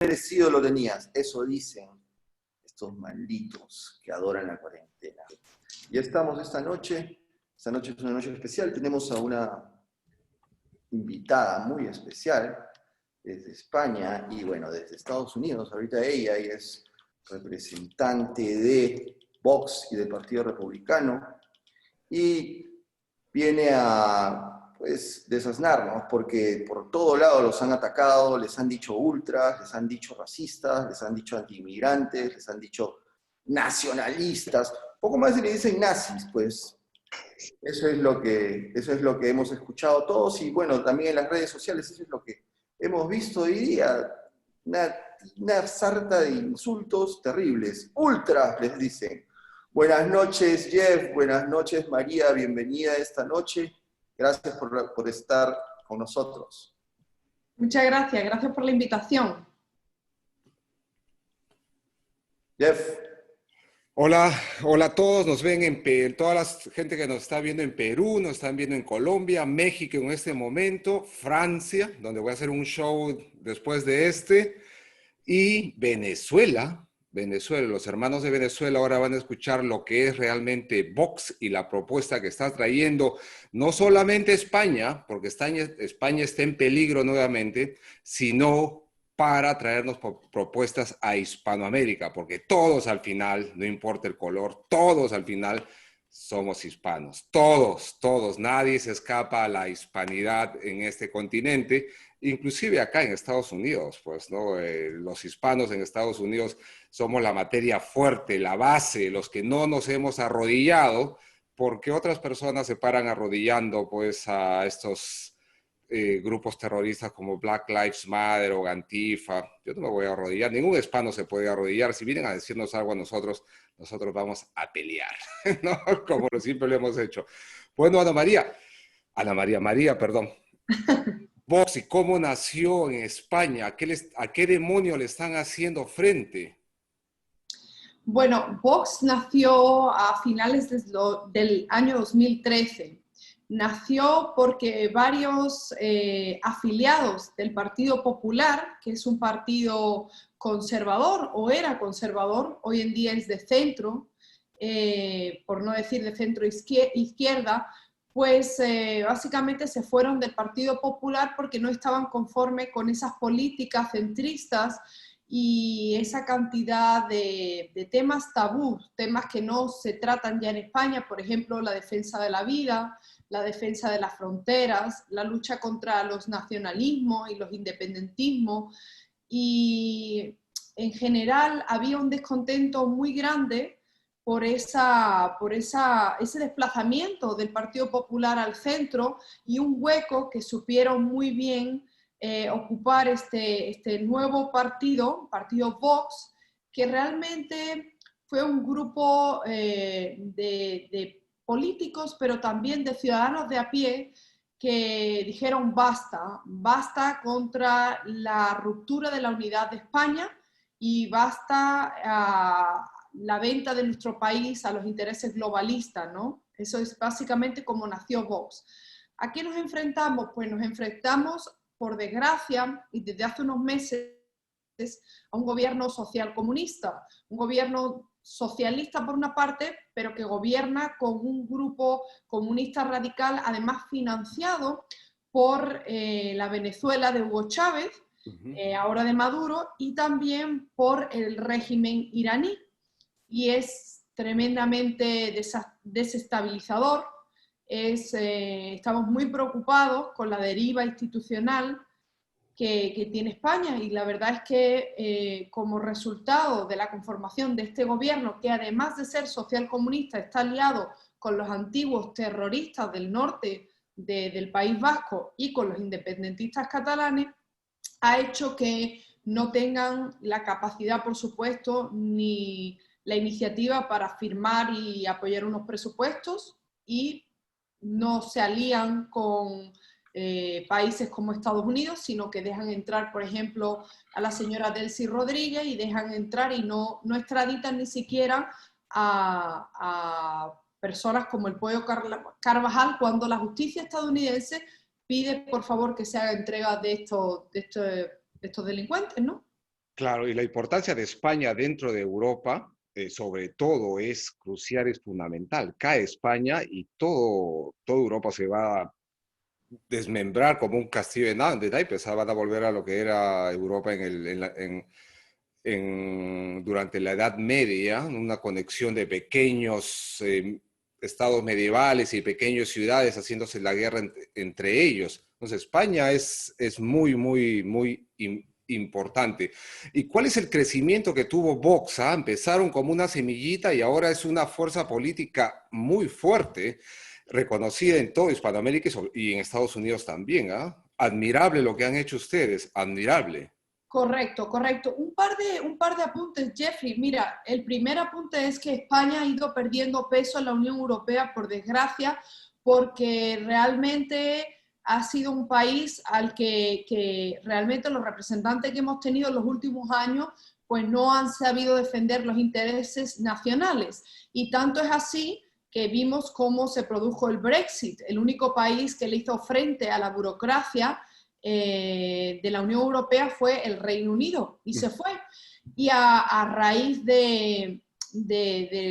merecido lo tenías. Eso dicen estos malditos que adoran la cuarentena. Y estamos esta noche es una noche especial, tenemos a una invitada muy especial desde España y bueno, desde Estados Unidos. Ahorita ella es representante de Vox y del Partido Republicano y viene a pues desasnarnos porque por todo lado los han atacado, les han dicho ultras, les han dicho racistas, les han dicho antiinmigrantes, les han dicho nacionalistas, poco más si le dicen nazis, pues eso es lo que hemos escuchado todos y bueno, también en las redes sociales eso es lo que hemos visto hoy día, una sarta de insultos terribles, ultras les dicen. Buenas noches Jeff, buenas noches María, bienvenida esta noche, gracias por estar con nosotros. Muchas gracias, gracias por la invitación. Jeff. Hola, hola a todos, nos ven en Perú, toda la gente que nos está viendo en Perú, nos están viendo en Colombia, México en este momento, Francia, donde voy a hacer un show después de este, y Venezuela, los hermanos de Venezuela ahora van a escuchar lo que es realmente Vox y la propuesta que está trayendo, no solamente España, porque España está en peligro nuevamente, sino para traernos propuestas a Hispanoamérica, porque todos al final, no importa el color, todos al final somos hispanos, todos, nadie se escapa a la hispanidad en este continente, inclusive acá en Estados Unidos, pues, ¿no? Los hispanos en Estados Unidos somos la materia fuerte, la base, los que no nos hemos arrodillado, porque otras personas se paran arrodillando, pues, a estos grupos terroristas como Black Lives Matter o Antifa. Yo no me voy a arrodillar, ningún hispano se puede arrodillar. Si vienen a decirnos algo a nosotros, nosotros vamos a pelear, ¿no? Como siempre lo hemos hecho. Bueno, María, perdón. Vox, ¿y cómo nació en España? ¿A qué demonio le están haciendo frente? Bueno, Vox nació a finales del año 2013. Nació porque varios afiliados del Partido Popular, que es un partido conservador o era conservador, hoy en día es de centro, por no decir de centro izquierda, pues básicamente se fueron del Partido Popular porque no estaban conformes con esas políticas centristas y esa cantidad de temas tabús, temas que no se tratan ya en España, por ejemplo, la defensa de la vida, la defensa de las fronteras, la lucha contra los nacionalismos y los independentismos, y en general había un descontento muy grande por ese desplazamiento del Partido Popular al centro y un hueco que supieron muy bien ocupar este nuevo partido Vox, que realmente fue un grupo de políticos, pero también de ciudadanos de a pie, que dijeron basta contra la ruptura de la unidad de España y basta la venta de nuestro país a los intereses globalistas, ¿no? Eso es básicamente como nació Vox. ¿A qué nos enfrentamos? Pues nos enfrentamos, por desgracia, y desde hace unos meses, a un gobierno social comunista, un gobierno socialista por una parte, pero que gobierna con un grupo comunista radical, además financiado por la Venezuela de Hugo Chávez, ahora de Maduro, y también por el régimen iraní. Y es tremendamente desestabilizador. Estamos muy preocupados con la deriva institucional que tiene España, y la verdad es que como resultado de la conformación de este gobierno, que además de ser socialcomunista está aliado con los antiguos terroristas del norte del País Vasco y con los independentistas catalanes, ha hecho que no tengan la capacidad, por supuesto, ni la iniciativa para firmar y apoyar unos presupuestos, y no se alían con países como Estados Unidos, sino que dejan entrar, por ejemplo, a la señora Delcy Rodríguez, y dejan entrar y no extraditan ni siquiera a personas como el Pollo Carvajal, cuando la justicia estadounidense pide, por favor, que se haga entrega de estos delincuentes, ¿no? Claro, y la importancia de España dentro de Europa, sobre todo, es crucial, es fundamental. Cae España y todo Europa se va a desmembrar como un castillo de naipes. Van a volver a lo que era Europa durante la Edad Media, una conexión de pequeños estados medievales y pequeñas ciudades haciéndose la guerra entre ellos. Entonces, España es muy, muy, muy importante. ¿Y cuál es el crecimiento que tuvo Vox? ¿Ah? Empezaron como una semillita y ahora es una fuerza política muy fuerte, reconocida en toda Hispanoamérica y en Estados Unidos también. ¿Ah? Admirable lo que han hecho ustedes, admirable. Correcto, correcto. Un par de apuntes, Jeffrey. Mira, el primer apunte es que España ha ido perdiendo peso en la Unión Europea, por desgracia, porque realmente ha sido un país al que realmente los representantes que hemos tenido en los últimos años pues no han sabido defender los intereses nacionales. Y tanto es así que vimos cómo se produjo el Brexit, el único país que le hizo frente a la burocracia de la Unión Europea fue el Reino Unido y se fue. Y a raíz de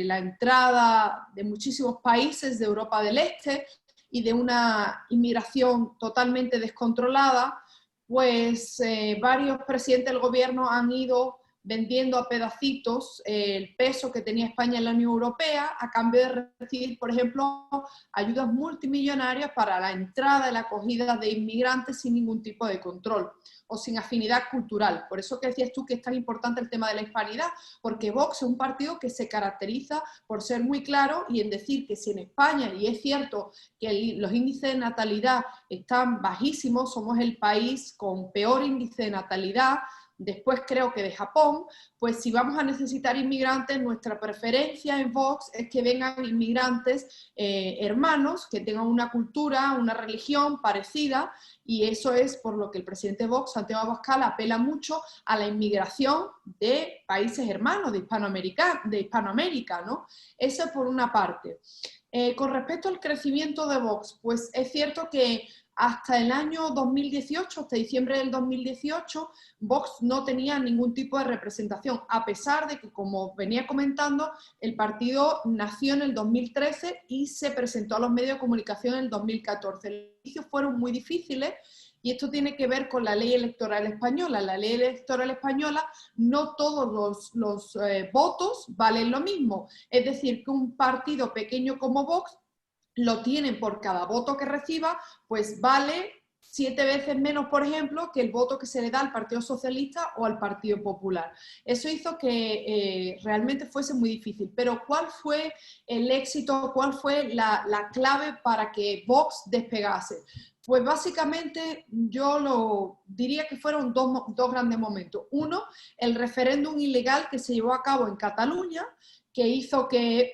la entrada de muchísimos países de Europa del Este y de una inmigración totalmente descontrolada, pues varios presidentes del gobierno han ido vendiendo a pedacitos el peso que tenía España en la Unión Europea a cambio de recibir, por ejemplo, ayudas multimillonarias para la entrada y la acogida de inmigrantes sin ningún tipo de control o sin afinidad cultural. Por eso que decías tú que es tan importante el tema de la hispanidad, porque Vox es un partido que se caracteriza por ser muy claro y en decir que si en España, y es cierto que los índices de natalidad están bajísimos, somos el país con peor índice de natalidad, después creo que de Japón, pues si vamos a necesitar inmigrantes, nuestra preferencia en Vox es que vengan inmigrantes hermanos, que tengan una cultura, una religión parecida, y eso es por lo que el presidente Vox, Santiago Abascal, apela mucho a la inmigración de países hermanos, de Hispanoamérica, ¿no? Eso por una parte. Con respecto al crecimiento de Vox, pues es cierto que hasta el año 2018, hasta diciembre del 2018, Vox no tenía ningún tipo de representación, a pesar de que, como venía comentando, el partido nació en el 2013 y se presentó a los medios de comunicación en el 2014. Los inicios fueron muy difíciles y esto tiene que ver con la ley electoral española. La ley electoral española, no todos los votos valen lo mismo. Es decir, que un partido pequeño como Vox lo tienen por cada voto que reciba, pues vale 7 veces menos, por ejemplo, que el voto que se le da al Partido Socialista o al Partido Popular. Eso hizo que realmente fuese muy difícil. Pero ¿cuál fue el éxito, cuál fue la clave para que Vox despegase? Pues básicamente yo lo diría que fueron dos grandes momentos. Uno, el referéndum ilegal que se llevó a cabo en Cataluña, que hizo que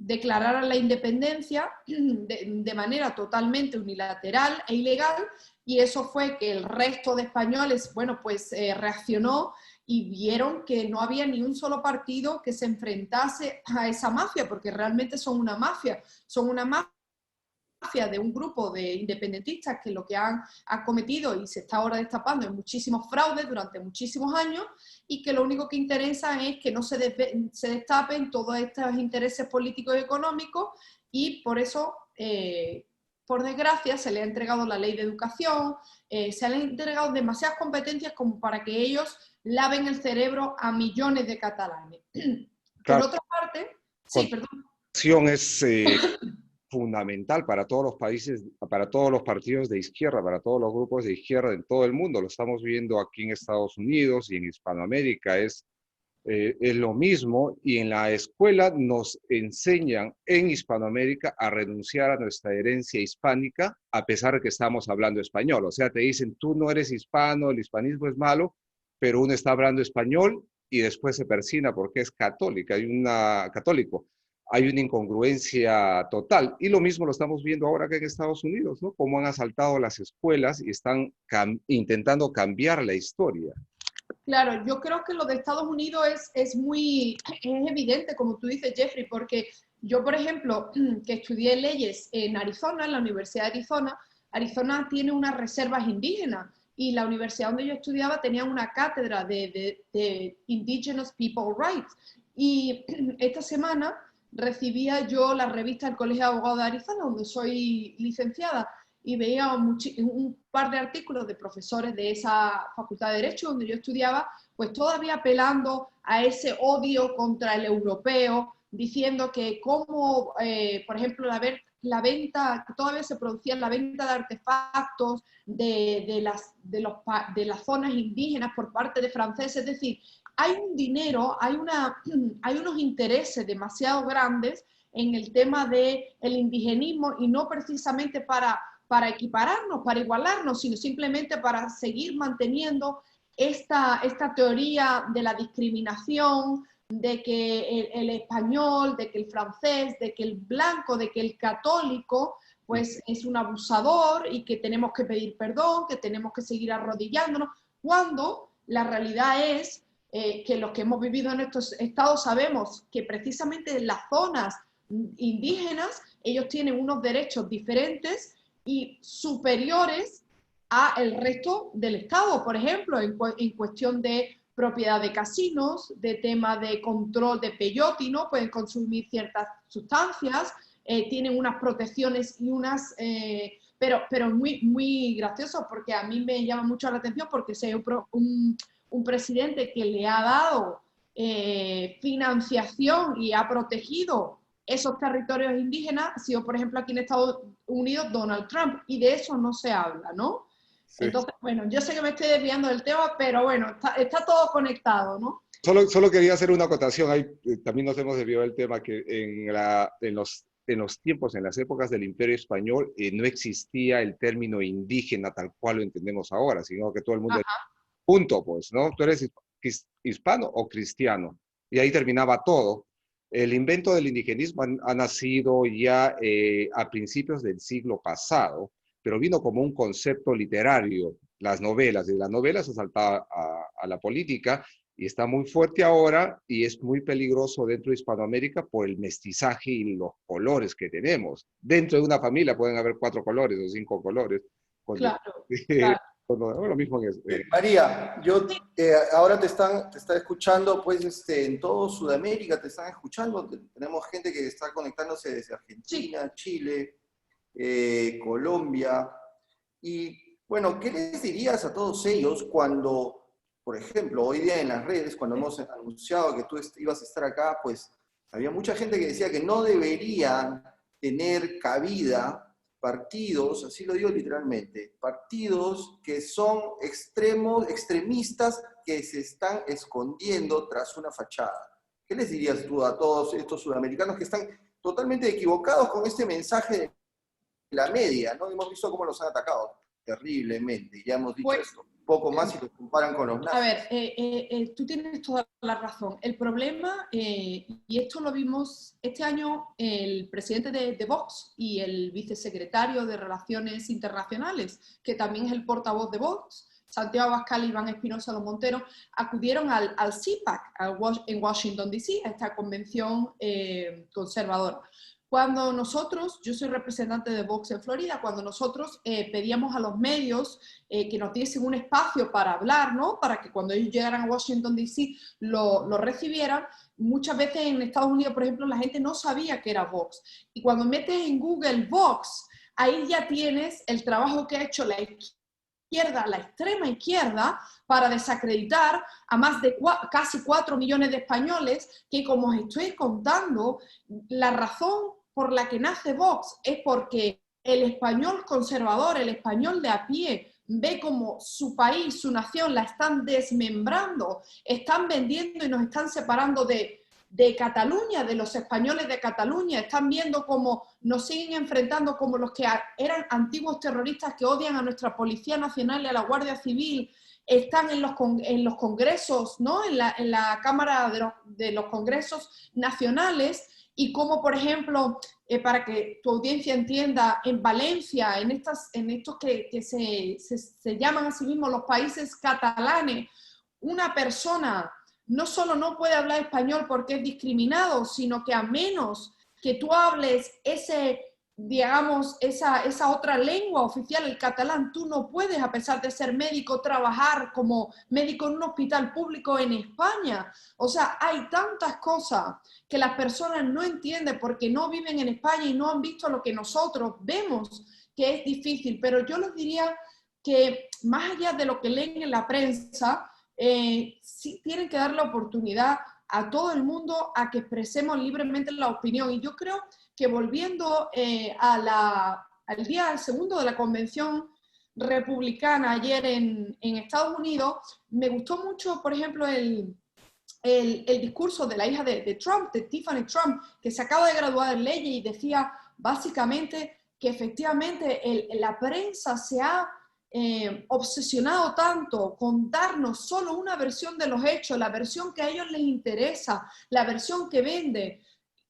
declararan la independencia de manera totalmente unilateral e ilegal, y eso fue que el resto de españoles, bueno, pues reaccionó y vieron que no había ni un solo partido que se enfrentase a esa mafia, porque realmente son una mafia de un grupo de independentistas que lo que han cometido y se está ahora destapando en muchísimos fraudes durante muchísimos años, y que lo único que interesa es que no se destapen todos estos intereses políticos y económicos, y por eso, por desgracia, se le ha entregado la ley de educación, se le han entregado demasiadas competencias como para que ellos laven el cerebro a millones de catalanes. Por Claro, otra parte, sí, perdón. es fundamental para todos los países, para todos los partidos de izquierda, para todos los grupos de izquierda en todo el mundo. Lo estamos viendo aquí en Estados Unidos y en Hispanoamérica. Es lo mismo, y en la escuela nos enseñan en Hispanoamérica a renunciar a nuestra herencia hispánica a pesar de que estamos hablando español. O sea, te dicen, tú no eres hispano, el hispanismo es malo, pero uno está hablando español y después se persina porque es católico. Hay una incongruencia total. Y lo mismo lo estamos viendo ahora acá en Estados Unidos, ¿no? Cómo han asaltado las escuelas y están intentando cambiar la historia. Claro, yo creo que lo de Estados Unidos es evidente, como tú dices, Jeffrey, porque yo, por ejemplo, que estudié leyes en Arizona, en la Universidad de Arizona, Arizona tiene unas reservas indígenas, y la universidad donde yo estudiaba tenía una cátedra de Indigenous People Rights. Y esta semana recibía yo la revista del Colegio de Abogados de Arizona, donde soy licenciada, y veía un par de artículos de profesores de esa Facultad de Derecho donde yo estudiaba, pues todavía apelando a ese odio contra el europeo, diciendo que como, por ejemplo, la venta, que todavía se producía la venta de artefactos de las zonas indígenas por parte de franceses. Es decir, hay un dinero, hay unos intereses demasiado grandes en el tema del indigenismo, y no precisamente para equipararnos, para igualarnos, sino simplemente para seguir manteniendo esta teoría de la discriminación, de que el español, de que el francés, de que el blanco, de que el católico, pues es un abusador y que tenemos que pedir perdón, que tenemos que seguir arrodillándonos, cuando la realidad es que los que hemos vivido en estos estados sabemos que precisamente en las zonas indígenas ellos tienen unos derechos diferentes y superiores al resto del estado. Por ejemplo, en cuestión de propiedad de casinos, de tema de control de peyote, ¿no? Pueden consumir ciertas sustancias, tienen unas protecciones y unas... pero muy, muy gracioso, porque a mí me llama mucho la atención, porque si hay un presidente que le ha dado financiación y ha protegido esos territorios indígenas, ha sido, por ejemplo, aquí en Estados Unidos, Donald Trump, y de eso no se habla, ¿no? Sí. Entonces, bueno, yo sé que me estoy desviando del tema, pero bueno, está todo conectado, ¿no? Solo quería hacer una acotación, ahí también nos hemos desviado del tema, que en los tiempos, en las épocas del Imperio Español, no existía el término indígena tal cual lo entendemos ahora, sino que todo el mundo... Punto, pues, ¿no? Tú eres hispano o cristiano, y ahí terminaba todo. El invento del indigenismo ha nacido ya a principios del siglo pasado, pero vino como un concepto literario, las novelas, de las novelas se saltaba a la política, y está muy fuerte ahora, y es muy peligroso dentro de Hispanoamérica por el mestizaje y los colores que tenemos. Dentro de una familia pueden haber 4 colores o 5 colores. Claro, claro. Lo mismo María, yo ahora te está escuchando, pues en todo Sudamérica te están escuchando. Tenemos gente que está conectándose desde Argentina, sí, Chile, Colombia. Y bueno, ¿qué les dirías a todos ellos cuando, por ejemplo, hoy día en las redes, cuando hemos anunciado que tú ibas a estar acá, pues había mucha gente que decía que no deberían tener cabida partidos, así lo digo literalmente, partidos que son extremistas que se están escondiendo tras una fachada? ¿Qué les dirías tú a todos estos sudamericanos que están totalmente equivocados con este mensaje de la media, ¿no? Hemos visto cómo los han atacado terriblemente, ya hemos dicho esto. Poco más si los comparan con los nazis. A ver, tú tienes toda la razón. El problema, y esto lo vimos este año, el presidente de Vox y el vicesecretario de Relaciones Internacionales, que también es el portavoz de Vox, Santiago Abascal y Iván Espinosa Los Monteros, acudieron al CPAC en Washington, D.C., a esta convención conservadora. Cuando nosotros, yo soy representante de Vox en Florida, cuando nosotros pedíamos a los medios que nos diesen un espacio para hablar, ¿no? Para que cuando ellos llegaran a Washington, D.C. lo recibieran, muchas veces en Estados Unidos, por ejemplo, la gente no sabía que era Vox. Y cuando metes en Google Vox, ahí ya tienes el trabajo que ha hecho la extrema izquierda, para desacreditar a más de casi 4 millones de españoles, que, como os estoy contando, la razón por la que nace Vox es porque el español conservador, el español de a pie, ve como su país, su nación, la están desmembrando, están vendiendo y nos están separando de Cataluña, de los españoles de Cataluña. Están viendo cómo nos siguen enfrentando como los que eran antiguos terroristas que odian a nuestra Policía Nacional y a la Guardia Civil. Están en los congresos, ¿no? en la Cámara de los Congresos Nacionales, y como, por ejemplo, para que tu audiencia entienda, en Valencia, en estos que se llaman a sí mismos los países catalanes, una persona no solo no puede hablar español porque es discriminado, sino que a menos que tú hables ese digamos, esa otra lengua oficial, el catalán. Tú no puedes, a pesar de ser médico, trabajar como médico en un hospital público en España. O sea, hay tantas cosas que las personas no entienden porque no viven en España y no han visto lo que nosotros vemos, que es difícil. Pero yo les diría que más allá de lo que leen en la prensa, sí tienen que dar la oportunidad a todo el mundo a que expresemos libremente la opinión. Y yo creo que volviendo al día segundo de la convención republicana ayer en Estados Unidos, me gustó mucho, por ejemplo, el discurso de la hija de Trump, de Tiffany Trump, que se acaba de graduar en leyes y decía básicamente que efectivamente la prensa se ha obsesionado tanto con darnos solo una versión de los hechos, la versión que a ellos les interesa, la versión que vende,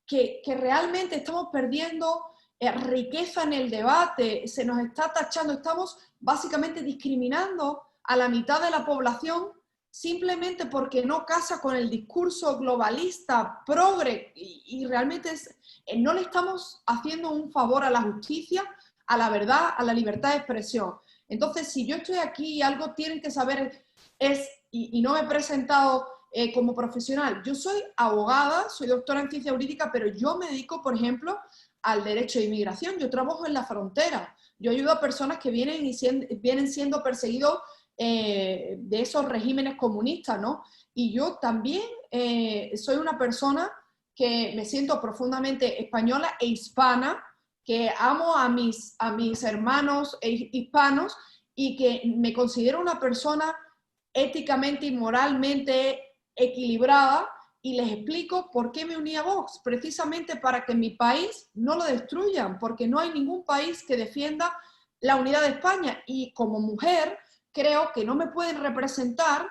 que realmente estamos perdiendo riqueza en el debate, se nos está tachando, estamos básicamente discriminando a la mitad de la población simplemente porque no casa con el discurso globalista, progre, y realmente no le estamos haciendo un favor a la justicia, a la verdad, a la libertad de expresión. Entonces, si yo estoy aquí y algo tienen que saber y no me he presentado como profesional, yo soy abogada, soy doctora en ciencia jurídica, pero yo me dedico, por ejemplo, al derecho de inmigración. Yo trabajo en la frontera. Yo ayudo a personas que vienen siendo perseguidos de esos regímenes comunistas, ¿no? Y yo también soy una persona que me siento profundamente española e hispana, que amo a mis hermanos hispanos y que me considero una persona éticamente y moralmente equilibrada, y les explico por qué me uní a Vox, precisamente para que mi país no lo destruyan, porque no hay ningún país que defienda la unidad de España, y como mujer creo que no me pueden representar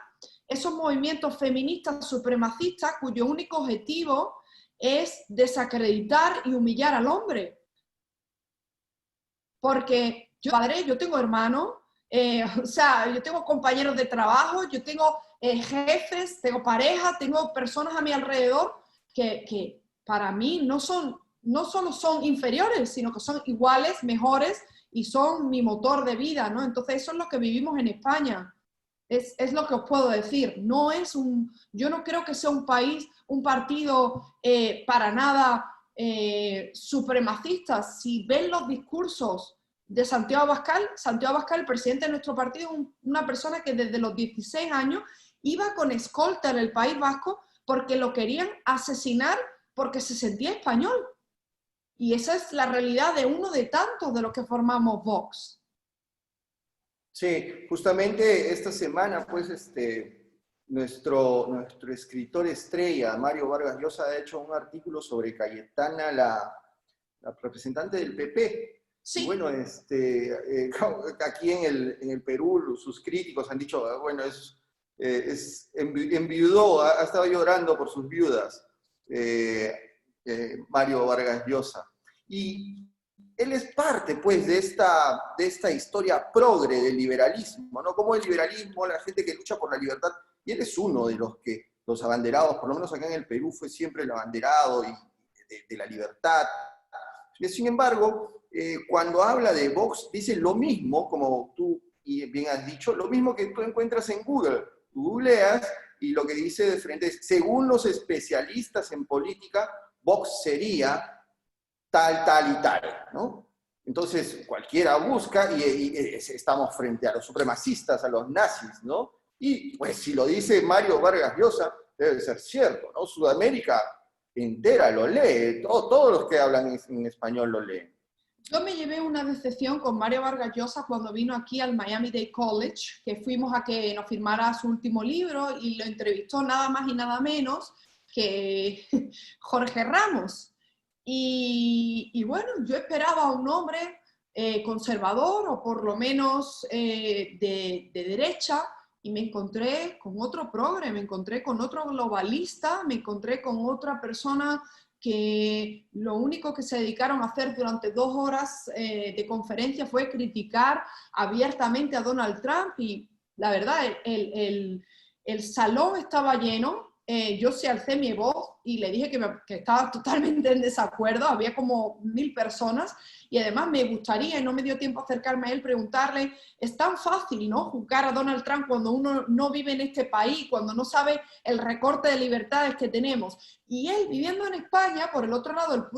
esos movimientos feministas supremacistas cuyo único objetivo es desacreditar y humillar al hombre. Porque yo tengo hermanos, o sea, yo tengo compañeros de trabajo, yo tengo jefes, tengo pareja, tengo personas a mi alrededor que para mí no solo son inferiores, sino que son iguales, mejores, y son mi motor de vida, ¿no? Entonces eso es lo que vivimos en España. Es lo que os puedo decir. Yo no creo que sea un partido para nada supremacistas. Si ven los discursos de Santiago Abascal, el presidente de nuestro partido, una persona que desde los 16 años iba con escolta en el País Vasco porque lo querían asesinar porque se sentía español. Y esa es la realidad de uno de tantos de los que formamos Vox. Sí, justamente esta semana, pues, nuestro escritor estrella, Mario Vargas Llosa, ha hecho un artículo sobre Cayetana, la representante del PP. Sí. Y bueno, aquí en el Perú, sus críticos han dicho, bueno, enviudó, ha estado llorando por sus viudas, Mario Vargas Llosa. Y él es parte, pues, de esta historia progre del liberalismo, ¿no? Como el liberalismo, la gente que lucha por la libertad, y él es uno de los abanderados, por lo menos acá en el Perú fue siempre el abanderado de la libertad. Y sin embargo, cuando habla de Vox, dice lo mismo, como tú bien has dicho, lo mismo que tú encuentras en Google. Tú googleas y lo que dice de frente es, según los especialistas en política, Vox sería tal y tal, ¿no? Entonces cualquiera busca y estamos frente a los supremacistas, a los nazis, ¿no? Y pues si lo dice Mario Vargas Llosa, debe ser cierto, ¿no? Sudamérica entera lo lee, todos los que hablan en español lo leen. Yo me llevé una decepción con Mario Vargas Llosa cuando vino aquí al Miami-Dade College, que fuimos a que nos firmara su último libro y lo entrevistó nada más y nada menos que Jorge Ramos. Y bueno, yo esperaba a un hombre conservador o por lo menos de derecha, y me encontré con otro progre, me encontré con otro globalista, me encontré con otra persona que lo único que se dedicaron a hacer durante 2 horas de conferencia fue criticar abiertamente a Donald Trump. Y la verdad, el salón estaba lleno, yo sí alcé mi voz y le dije que estaba totalmente en desacuerdo, había como 1000 personas, y además me gustaría, y no me dio tiempo a acercarme a él, preguntarle, es tan fácil, ¿no?, juzgar a Donald Trump cuando uno no vive en este país, cuando no sabe el recorte de libertades que tenemos. Y él, viviendo en España, por el otro lado,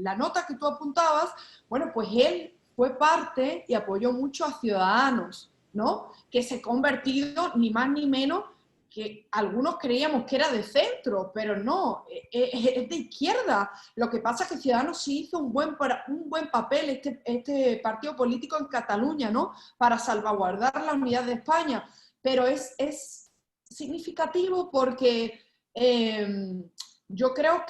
la nota que tú apuntabas, bueno, pues él fue parte y apoyó mucho a Ciudadanos, ¿no?, que se ha convertido ni más ni menos, que algunos creíamos que era de centro, pero no, es de izquierda. Lo que pasa es que Ciudadanos sí hizo un buen papel, este partido político en Cataluña, ¿no?, para salvaguardar la unidad de España. Pero es significativo porque yo creo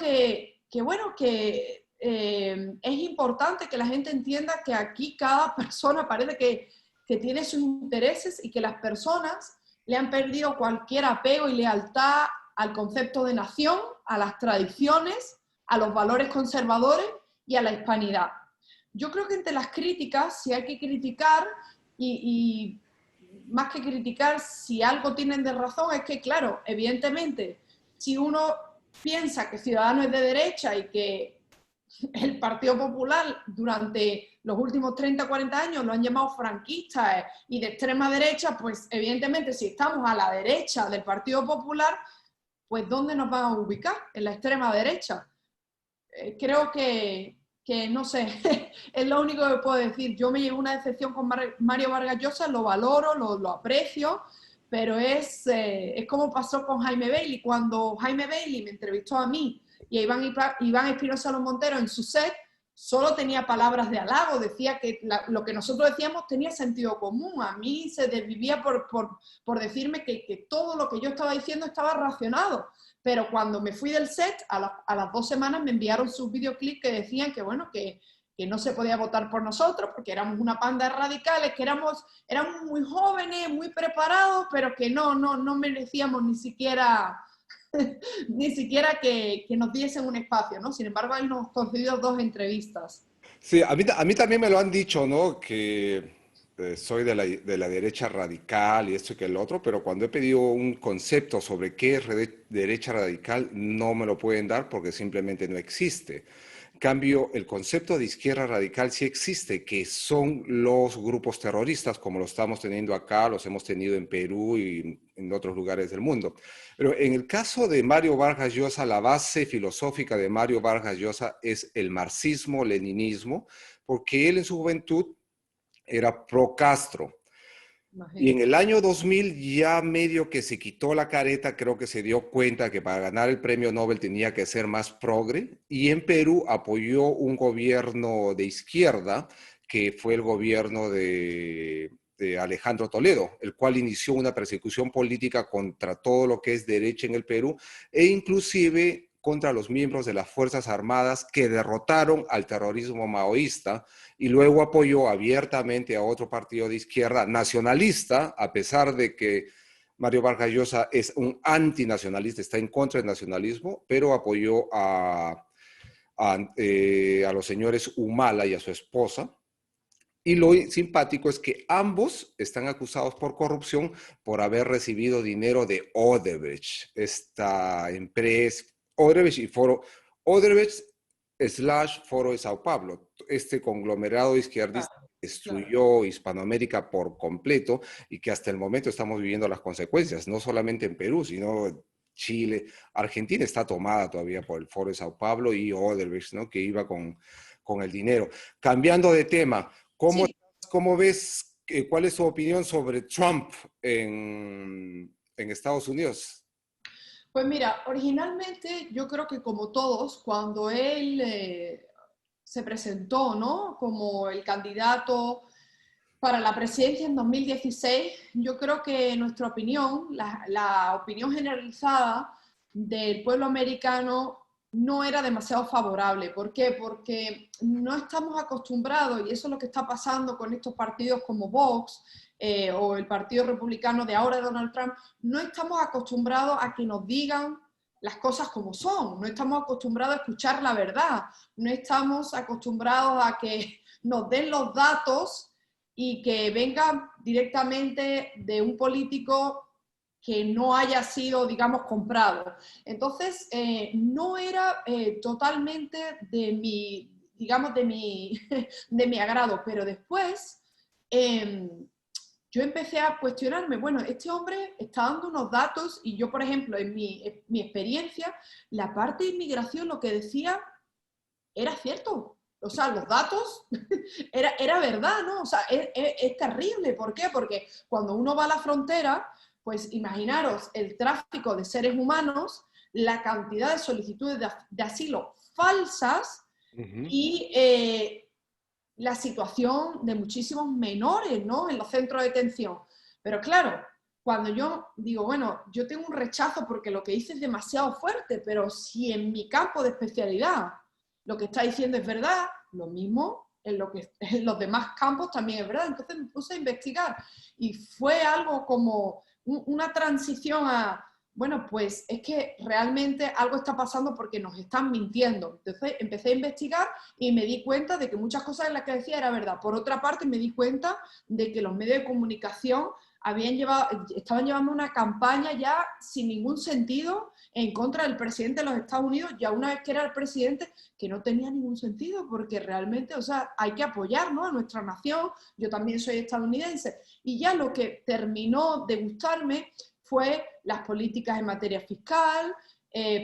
bueno, que es importante que la gente entienda que aquí cada persona parece que tiene sus intereses, y que las personas le han perdido cualquier apego y lealtad al concepto de nación, a las tradiciones, a los valores conservadores y a la hispanidad. Yo creo que entre las críticas, si hay que criticar, y más que criticar, si algo tienen de razón, es que, claro, evidentemente, si uno piensa que Ciudadanos es de derecha y que el Partido Popular durante los últimos 30 o 40 años lo han llamado franquistas y de extrema derecha, pues evidentemente si estamos a la derecha del Partido Popular, pues ¿dónde nos van a ubicar? En la extrema derecha. Creo que no sé, es lo único que puedo decir. Yo me llevé una decepción con Mario Vargas Llosa, lo valoro, lo aprecio, pero es como pasó con Jaime Bailey. Cuando Jaime Bailey me entrevistó a mí y a Iván Espinosa Los Monteros en su set, solo tenía palabras de halago, decía que lo que nosotros decíamos tenía sentido común. A mí se desvivía por decirme que todo lo que yo estaba diciendo estaba racionado. Pero cuando me fui del set, a las 2 semanas me enviaron sus videoclips que decían que, bueno, que no se podía votar por nosotros porque éramos una panda de radicales, que éramos muy jóvenes, muy preparados, pero que no merecíamos ni siquiera que nos diesen un espacio, ¿no? Sin embargo, ahí nos hemos concedido 2 entrevistas. Sí, a mí también me lo han dicho, ¿no? Que soy de la derecha radical y esto y que el otro, pero cuando he pedido un concepto sobre qué es derecha radical, no me lo pueden dar porque simplemente no existe. En cambio, el concepto de izquierda radical sí existe, que son los grupos terroristas, como lo estamos teniendo acá, los hemos tenido en Perú y en otros lugares del mundo. Pero en el caso de Mario Vargas Llosa, la base filosófica de Mario Vargas Llosa es el marxismo-leninismo, porque él en su juventud era pro Castro. Y en Imagínate. el año 2000 ya medio que se quitó la careta, creo que se dio cuenta que para ganar el premio Nobel tenía que ser más progre, y en Perú apoyó un gobierno de izquierda, que fue el gobierno de Alejandro Toledo, el cual inició una persecución política contra todo lo que es derecha en el Perú, e inclusive contra los miembros de las Fuerzas Armadas que derrotaron al terrorismo maoísta, y luego apoyó abiertamente a otro partido de izquierda nacionalista, a pesar de que Mario Vargas Llosa es un antinacionalista, está en contra del nacionalismo, pero apoyó a los señores Humala y a su esposa. Y lo simpático es que ambos están acusados por corrupción por haber recibido dinero de Odebrecht, esta empresa, Odebrecht y Foro, Odebrecht / Foro de Sao Paulo, este conglomerado izquierdista Claro, que claro. destruyó Hispanoamérica por completo y que hasta el momento estamos viviendo las consecuencias, no solamente en Perú, sino Chile. Argentina está tomada todavía por el Foro de Sao Paulo y Odebrecht, ¿no?, que iba con el dinero. Cambiando de tema, ¿cómo, Sí, cómo ves, cuál es tu opinión sobre Trump en Estados Unidos? pues mira, originalmente yo creo que como todos, cuando él se presentó, ¿no?, como el candidato para la presidencia en 2016, yo creo que nuestra opinión, la opinión generalizada del pueblo americano no era demasiado favorable. ¿Por qué? Porque no estamos acostumbrados, y eso es lo que está pasando con estos partidos como Vox o el Partido Republicano de ahora de Donald Trump, no estamos acostumbrados a que nos digan las cosas como son, no estamos acostumbrados a escuchar la verdad, no estamos acostumbrados a que nos den los datos y que venga directamente de un político que no haya sido, digamos, comprado. Entonces, no era totalmente de mi, digamos, de mi, de mi agrado, pero después yo empecé a cuestionarme, bueno, este hombre está dando unos datos y yo, por ejemplo, en mi experiencia, la parte de inmigración lo que decía era cierto. O sea, los datos era verdad, ¿no? O sea, es terrible. ¿Por qué? Porque cuando uno va a la frontera, pues imaginaros el tráfico de seres humanos, la cantidad de solicitudes de asilo falsas y la situación de muchísimos menores, ¿no? En los centros de detención. Pero claro, cuando yo digo, bueno, yo tengo un rechazo porque lo que hice es demasiado fuerte, pero si en mi campo de especialidad lo que está diciendo es verdad, lo mismo en los demás campos también es verdad. Entonces me puse a investigar y fue algo como una transición a, bueno, pues es que realmente algo está pasando porque nos están mintiendo. Entonces empecé a investigar y me di cuenta de que muchas cosas de las que decía era verdad. Por otra parte, me di cuenta de que los medios de comunicación estaban llevando una campaña ya sin ningún sentido en contra del presidente de los Estados Unidos, ya una vez que era el presidente, que no tenía ningún sentido, porque realmente, o sea, hay que apoyar, ¿no?, a nuestra nación. Yo también soy estadounidense. Y ya lo que terminó de gustarme fue las políticas en materia fiscal,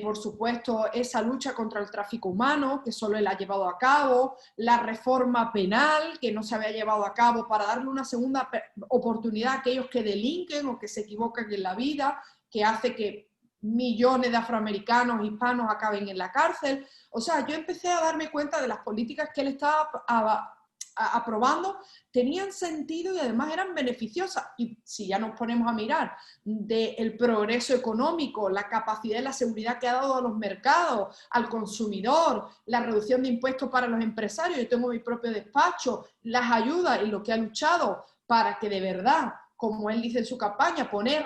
por supuesto, esa lucha contra el tráfico humano, que solo él ha llevado a cabo, la reforma penal, que no se había llevado a cabo para darle una segunda oportunidad a aquellos que delinquen o que se equivocan en la vida, que hace que millones de afroamericanos, hispanos acaben en la cárcel. O sea, yo empecé a darme cuenta de las políticas que él estaba aprobando, tenían sentido y además eran beneficiosas. Y si ya nos ponemos a mirar del progreso económico, la capacidad y la seguridad que ha dado a los mercados, al consumidor, la reducción de impuestos para los empresarios, yo tengo mi propio despacho, las ayudas y lo que ha luchado para que de verdad, como él dice en su campaña, poner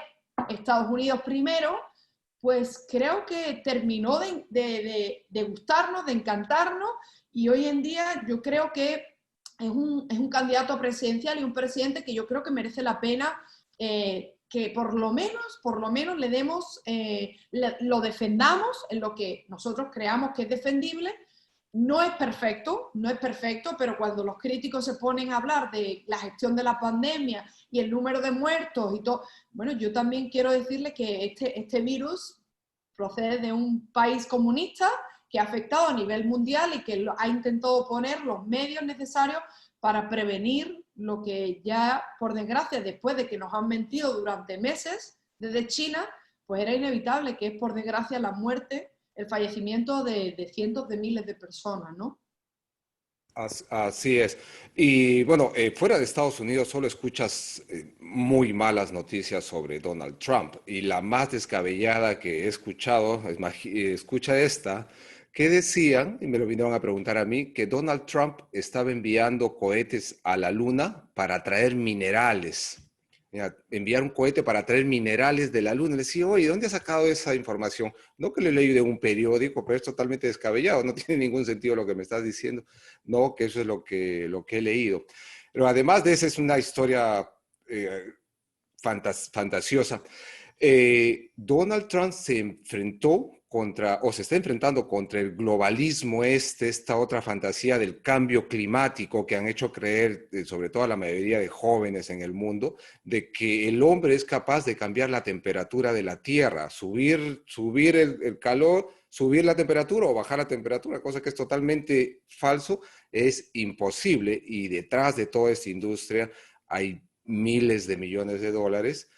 Estados Unidos primero, pues creo que terminó de gustarnos, de encantarnos, y hoy en día yo creo que es un candidato presidencial y un presidente que yo creo que merece la pena que por lo menos le demos, lo defendamos en lo que nosotros creamos que es defendible. No es perfecto, pero cuando los críticos se ponen a hablar de la gestión de la pandemia y el número de muertos y todo, bueno, yo también quiero decirle que este virus procede de un país comunista que ha afectado a nivel mundial y que ha intentado poner los medios necesarios para prevenir lo que ya, por desgracia, después de que nos han mentido durante meses desde China, pues era inevitable, que es, por desgracia, la muerte, el fallecimiento de cientos de miles de personas, ¿no? Así es. Y bueno, fuera de Estados Unidos solo escuchas muy malas noticias sobre Donald Trump. Y la más descabellada que he escuchado, escucha esta, que decían, y me lo vinieron a preguntar a mí, que Donald Trump estaba enviando cohetes a la Luna para traer minerales. Mira, enviar un cohete para traer minerales de la Luna. Le decía, oye, ¿dónde has sacado esa información? No, que lo leí de un periódico, pero es totalmente descabellado, no tiene ningún sentido lo que me estás diciendo. No, que eso es lo que he leído. Pero además de esa es una historia fantasiosa. Donald Trump se enfrentó contra, o se está enfrentando contra el globalismo esta otra fantasía del cambio climático que han hecho creer, sobre todo a la mayoría de jóvenes en el mundo, de que el hombre es capaz de cambiar la temperatura de la Tierra, subir el calor, subir la temperatura o bajar la temperatura, cosa que es totalmente falso, es imposible, y detrás de toda esta industria hay miles de millones de dólares.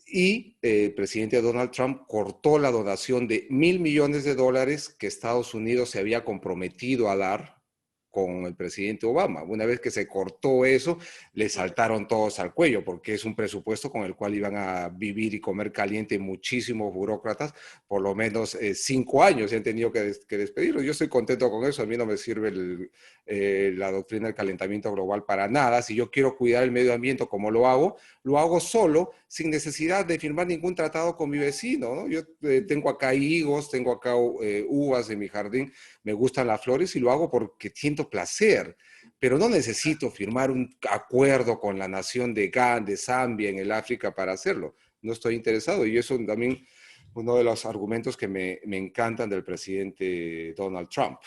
Y el presidente Donald Trump cortó la donación de $1.000 millones que Estados Unidos se había comprometido a dar con el presidente Obama. Una vez que se cortó eso, le saltaron todos al cuello, porque es un presupuesto con el cual iban a vivir y comer caliente muchísimos burócratas, por lo menos 5 años se han tenido que despedirlos. Yo estoy contento con eso, a mí no me sirve la doctrina del calentamiento global para nada. Si yo quiero cuidar el medio ambiente como lo hago solo, sin necesidad de firmar ningún tratado con mi vecino, ¿no? Yo tengo acá higos, tengo acá uvas en mi jardín, me gustan las flores y lo hago porque siento placer, pero no necesito firmar un acuerdo con la nación de Ghana, de Zambia, en el África para hacerlo. no estoy interesado. Y eso también uno de los argumentos que me encantan del presidente Donald Trump.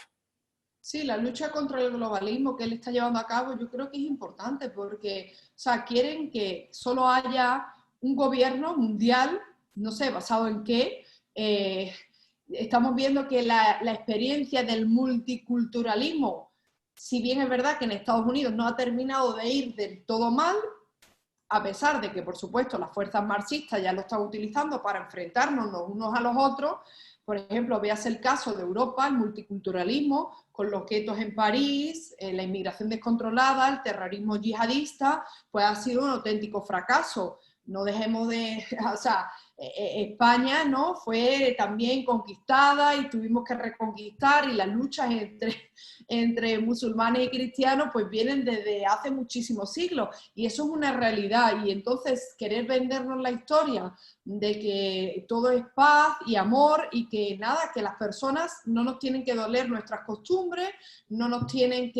Sí, la lucha contra el globalismo que él está llevando a cabo yo creo que es importante porque, o sea, quieren que solo haya un gobierno mundial, no sé, basado en qué. Estamos viendo que la experiencia del multiculturalismo, si bien es verdad que en Estados Unidos no ha terminado de ir del todo mal, a pesar de que, por supuesto, las fuerzas marxistas ya lo están utilizando para enfrentarnos los unos a los otros. Por ejemplo, veas el caso de Europa, el multiculturalismo, con los guetos en París, la inmigración descontrolada, el terrorismo yihadista, pues ha sido un auténtico fracaso. No dejemos de... O sea, España, ¿no?, fue también conquistada y tuvimos que reconquistar, y las luchas entre musulmanes y cristianos pues vienen desde hace muchísimos siglos, y eso es una realidad. Y entonces querer vendernos la historia de que todo es paz y amor y que nada, que las personas no nos tienen que doler nuestras costumbres, no nos tienen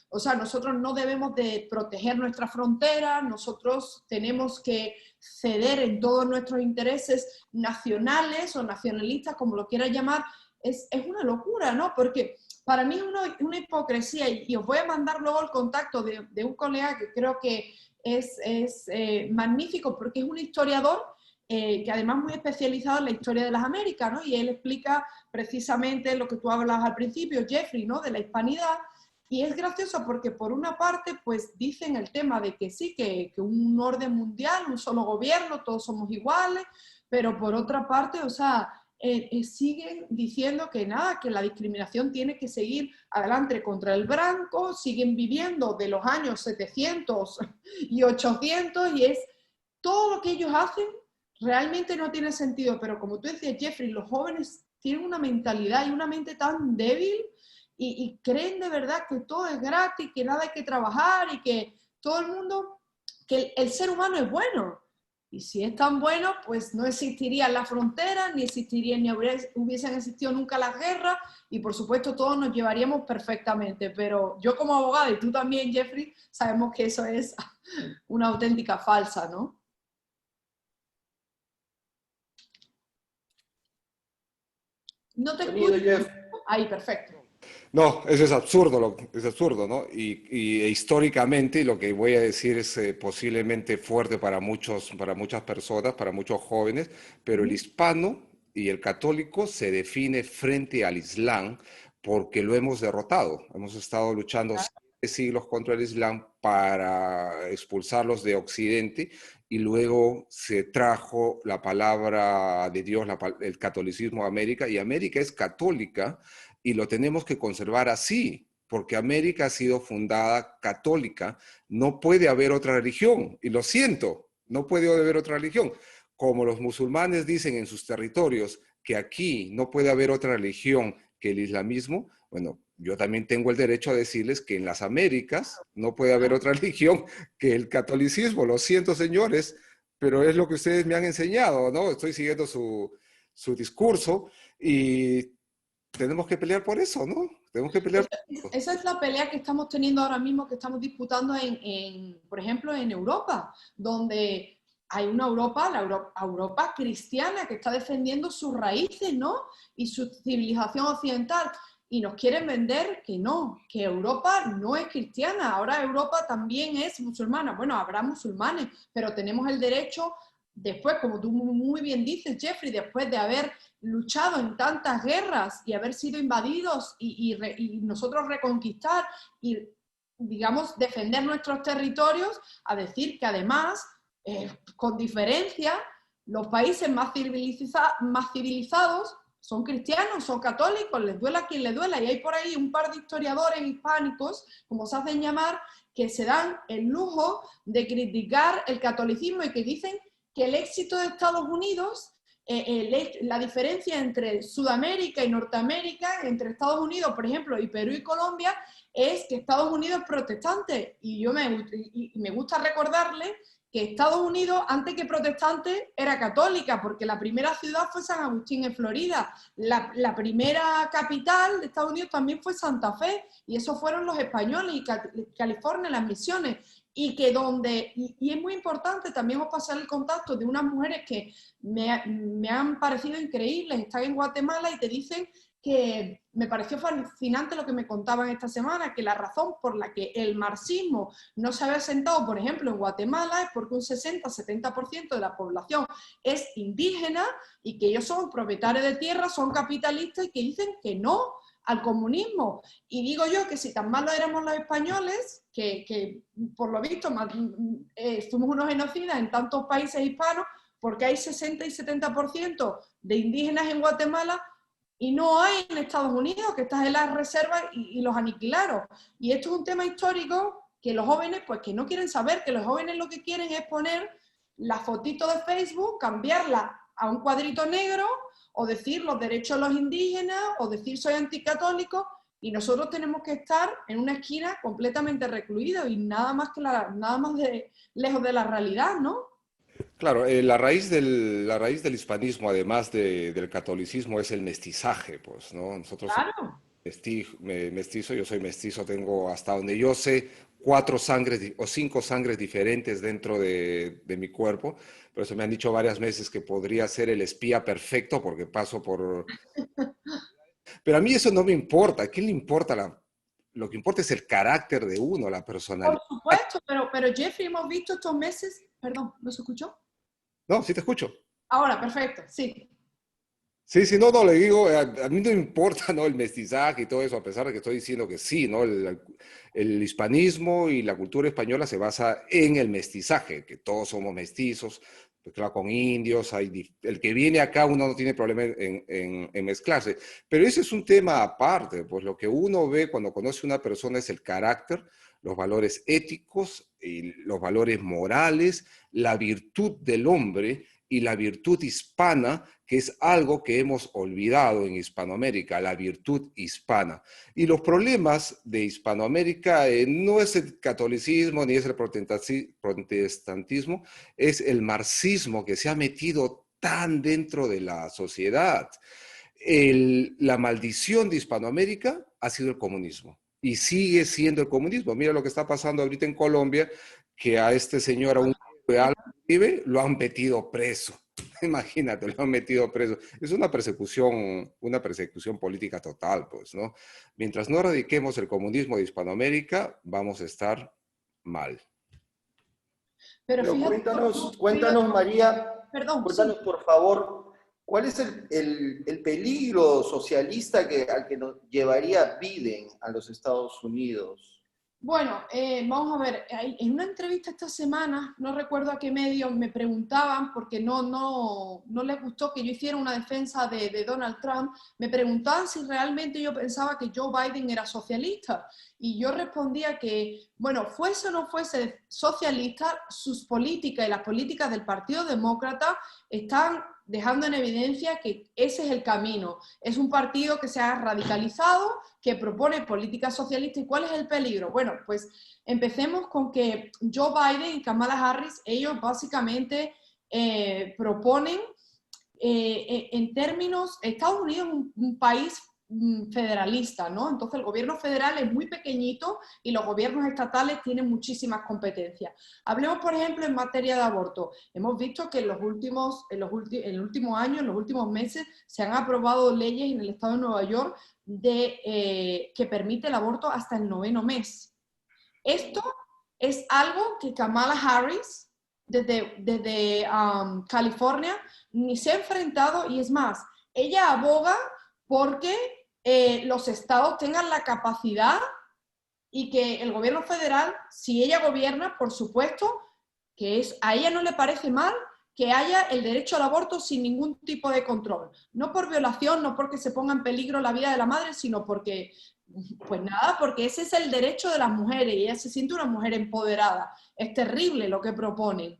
o sea, nosotros no debemos de proteger nuestras fronteras, nosotros tenemos que ceder en todos nuestros intereses nacionales o nacionalistas, como lo quieras llamar, es una locura, ¿no? Porque para mí es una hipocresía, y os voy a mandar luego el contacto de un colega que creo que es magnífico, porque es un historiador que además muy especializado en la historia de las Américas, ¿no? Y él explica precisamente lo que tú hablabas al principio, Jeffrey, ¿no?, de la hispanidad. Y es gracioso porque por una parte pues dicen el tema de que sí, que un orden mundial, un solo gobierno, todos somos iguales, pero por otra parte, o sea, siguen diciendo que nada, que la discriminación tiene que seguir adelante contra el blanco, siguen viviendo de los años 700 y 800, y es todo lo que ellos hacen realmente no tiene sentido. Pero como tú decías, Jeffrey, los jóvenes tienen una mentalidad y una mente tan débil, y creen de verdad que todo es gratis, que nada hay que trabajar y que todo el mundo, que el ser humano es bueno. Y si es tan bueno, pues no existirían las fronteras, ni existirían, ni hubiesen existido nunca las guerras, y por supuesto todos nos llevaríamos perfectamente. Pero yo como abogada, y tú también, Jeffrey, sabemos que eso es una auténtica falsa, ¿no? No te Sonido, escucho. Jeff. Ahí, perfecto. No, eso es absurdo, es absurdo, ¿no? Y históricamente lo que voy a decir es posiblemente fuerte para muchas personas, para muchos jóvenes, pero el hispano y el católico se define frente al Islam porque lo hemos derrotado. Hemos estado luchando 7 siglos contra el Islam para expulsarlos de Occidente, y luego se trajo la palabra de Dios, el catolicismo a América, y América es católica. Y lo tenemos que conservar así, porque América ha sido fundada católica. No puede haber otra religión, y lo siento, no puede haber otra religión. Como los musulmanes dicen en sus territorios que aquí no puede haber otra religión que el islamismo, bueno, yo también tengo el derecho a decirles que en las Américas no puede haber otra religión que el catolicismo. Lo siento, señores, pero es lo que ustedes me han enseñado, ¿no? Estoy siguiendo su discurso, y tenemos que pelear por eso, ¿no? Tenemos que pelear por eso. Esa es la pelea que estamos teniendo ahora mismo, que estamos disputando por ejemplo, en Europa, donde hay una Europa, Europa cristiana, que está defendiendo sus raíces, ¿no?, y su civilización occidental, y nos quieren vender que no, que Europa no es cristiana, ahora Europa también es musulmana. Bueno, habrá musulmanes, pero tenemos el derecho, después, como tú muy bien dices, Jeffrey, después de haber luchado en tantas guerras y haber sido invadidos y nosotros reconquistar y, digamos, defender nuestros territorios, a decir que además, con diferencia, los países más civilizados son cristianos, son católicos, les duela a quien les duela. Y hay por ahí un par de historiadores hispánicos, como se hacen llamar, que se dan el lujo de criticar el catolicismo y que dicen que el éxito de Estados Unidos, la diferencia entre Sudamérica y Norteamérica, entre Estados Unidos, por ejemplo, y Perú y Colombia, es que Estados Unidos es protestante. Y me gusta recordarle que Estados Unidos, antes que protestante, era católica, porque la primera ciudad fue San Agustín, en Florida. La primera capital de Estados Unidos también fue Santa Fe, y esos fueron los españoles, y California, las misiones. y es muy importante también os pasar el contacto de unas mujeres que me han parecido increíbles, están en Guatemala y te dicen que me pareció fascinante lo que me contaban esta semana, que la razón por la que el marxismo no se había asentado, por ejemplo, en Guatemala es porque un 60-70% de la población es indígena y que ellos son propietarios de tierra, son capitalistas y que dicen que no al comunismo. Y digo yo que si tan malos éramos los españoles, que por lo visto fuimos unos genocidas en tantos países hispanos, porque hay 60 y 70% de indígenas en Guatemala y no hay en Estados Unidos, que estás en las reservas y los aniquilaron. Y esto es un tema histórico que los jóvenes, pues que no quieren saber, que los jóvenes lo que quieren es poner la fotito de Facebook, cambiarla a un cuadrito negro, o decir los derechos de los indígenas, o decir soy anticatólico, y nosotros tenemos que estar en una esquina completamente recluidos y nada más lejos de la realidad, ¿no? Claro, la raíz del hispanismo, además del catolicismo, es el mestizaje, pues, ¿no? Nosotros somos Claro. mestizo, yo soy mestizo, tengo hasta donde yo sé 4 sangres o 5 sangres diferentes dentro de mi cuerpo. Por eso me han dicho varias veces que podría ser el espía perfecto porque paso por... Pero a mí eso no me importa. ¿A quién le importa lo que importa es el carácter de uno, la Por personalidad? supuesto, pero Jeffrey, hemos visto estos meses, perdón, ¿no se escuchó? No, sí te escucho. Ahora, perfecto, sí. Sí, sí, no, le digo, a mí no me importa, ¿no? El mestizaje y todo eso, a pesar de que estoy diciendo que sí, ¿no? El hispanismo y la cultura española se basa en el mestizaje, que todos somos mestizos, pues claro, con indios, el que viene acá uno no tiene problema en mezclarse, pero ese es un tema aparte, pues lo que uno ve cuando conoce a una persona es el carácter, los valores éticos y los valores morales, la virtud del hombre y la virtud hispana, que es algo que hemos olvidado en Hispanoamérica, la virtud hispana. Y los problemas de Hispanoamérica no es el catolicismo ni es el protestantismo, es el marxismo que se ha metido tan dentro de la sociedad. La maldición de Hispanoamérica ha sido el comunismo y sigue siendo el comunismo. Mira lo que está pasando ahorita en Colombia, que a este señor, a un Uribe, lo han metido preso. Imagínate, lo han metido preso. Es una persecución política total, pues, ¿no? Mientras no erradiquemos el comunismo de Hispanoamérica, vamos a estar mal. Pero Pero fíjate, cuéntanos, María, perdón, sí. cuéntanos por favor, ¿cuál es el peligro socialista al que nos llevaría Biden a los Estados Unidos? Bueno, vamos a ver, en una entrevista esta semana, no recuerdo a qué medio, me preguntaban, porque no les gustó que yo hiciera una defensa de Donald Trump, me preguntaban si realmente yo pensaba que Joe Biden era socialista. Y yo respondía que, bueno, fuese o no fuese socialista, sus políticas y las políticas del Partido Demócrata están dejando en evidencia que ese es el camino. Es un partido que se ha radicalizado, que propone políticas socialistas. ¿Y cuál es el peligro? Bueno, pues empecemos con que Joe Biden y Kamala Harris, ellos básicamente proponen, en términos, Estados Unidos es un país federalista, ¿no? Entonces el gobierno federal es muy pequeñito y los gobiernos estatales tienen muchísimas competencias. Hablemos, por ejemplo, en materia de aborto. Hemos visto que en el último año, en los últimos meses, se han aprobado leyes en el estado de Nueva York que permite el aborto hasta el 9º mes. Esto es algo que Kamala Harris, desde California, ni se ha enfrentado, y es más, ella aboga porque los estados tengan la capacidad y que el gobierno federal, si ella gobierna, por supuesto, a ella no le parece mal que haya el derecho al aborto sin ningún tipo de control. No por violación, no porque se ponga en peligro la vida de la madre, sino porque, pues nada, porque ese es el derecho de las mujeres y ella se siente una mujer empoderada. Es terrible lo que proponen.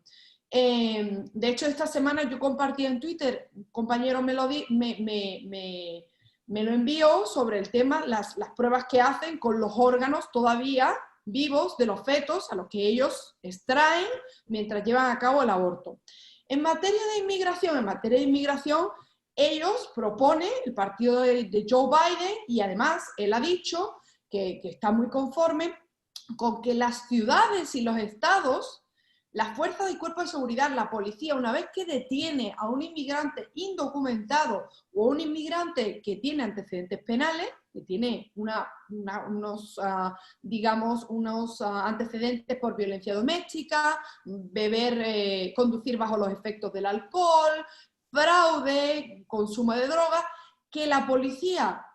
De hecho, esta semana yo compartí en Twitter, un compañero me lo envió sobre el tema, las pruebas que hacen con los órganos todavía vivos de los fetos a los que ellos extraen mientras llevan a cabo el aborto. En materia de inmigración, ellos proponen, el partido de Joe Biden, y además él ha dicho que está muy conforme con que las ciudades y los estados, las fuerzas y cuerpos de seguridad, la policía, una vez que detiene a un inmigrante indocumentado o a un inmigrante que tiene antecedentes penales, que tiene unos antecedentes por violencia doméstica, beber, conducir bajo los efectos del alcohol, fraude, consumo de drogas, que la policía